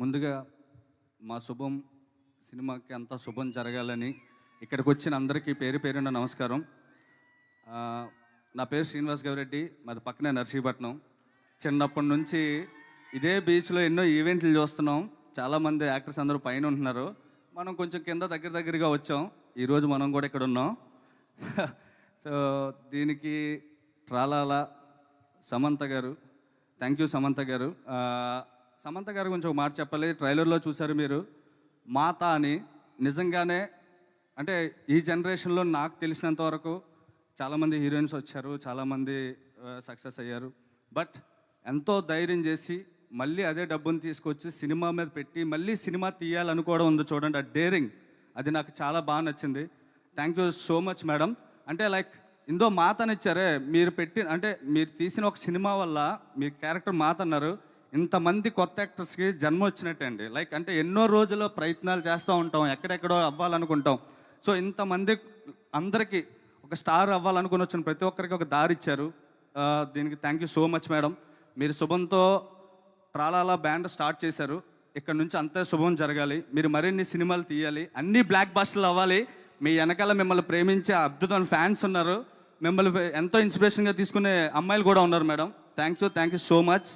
ముందుగా మా శుభం సినిమాకి అంతా శుభం జరగాలని ఇక్కడికి వచ్చిన అందరికీ పేరు పేరున నమస్కారం. నా పేరు శ్రీనివాస్ గౌరెడ్డి, మాది పక్కనే నర్సీపట్నం. చిన్నప్పటి నుంచి ఇదే బీచ్లో ఎన్నో ఈవెంట్లు చూస్తున్నాం. చాలామంది యాక్టర్స్ అందరూ పైన ఉంటున్నారు, మనం కొంచెం కింద దగ్గరగా వచ్చాం. ఈరోజు మనం కూడా ఇక్కడ ఉన్నాం. సో దీనికి ట్రాలాలా సమంత గారు, థ్యాంక్ యూ సమంత గారు. సమంత గారు గురించి ఒక మాట చెప్పాలి. ట్రైలర్లో చూశారు మీరు, మాత అని. నిజంగానే అంటే ఈ జనరేషన్లో నాకు తెలిసినంత వరకు చాలామంది హీరోయిన్స్ వచ్చారు, చాలామంది సక్సెస్ అయ్యారు. బట్ ఎంతో ధైర్యం చేసి మళ్ళీ అదే డబ్బుని తీసుకొచ్చి సినిమా మీద పెట్టి మళ్ళీ సినిమా తీయాలనుకోవడం ఉంది చూడండి, ఆ డేరింగ్, అది నాకు చాలా బాగా నచ్చింది. Thank you so much madam. అంటే లైక్ ఇందో మాత అని ఇచ్చారే మీరు అంటే మీరు తీసిన ఒక సినిమా వల్ల మీ క్యారెక్టర్ మాత అన్నారు. ఇంతమంది కొత్త యాక్టర్స్కి జన్మ వచ్చినట్టే అండి. లైక్ అంటే ఎన్నో రోజులు ప్రయత్నాలు చేస్తూ ఉంటాం, ఎక్కడెక్కడో అవ్వాలనుకుంటాం. సో ఇంతమంది అందరికీ ఒక స్టార్ అవ్వాలనుకుని వచ్చిన ప్రతి ఒక్కరికి ఒక దారి ఇచ్చారు. దీనికి thank you so much madam. మీరు శుభంతో ట్రాలాలా బ్యాండ్ స్టార్ట్ చేశారు, ఇక్కడ నుంచి అంతే శుభం జరగాలి. మీరు మరిన్ని సినిమాలు తీయాలి, అన్ని బ్లాక్ బస్టర్లు అవ్వాలి. మీ వెనకాల మిమ్మల్ని ప్రేమించే అద్భుతమైన ఫ్యాన్స్ ఉన్నారు, మిమ్మల్ని ఎంతో ఇన్స్పిరేషన్గా తీసుకునే అమ్మాయిలు కూడా ఉన్నారు madam. Thank you so much.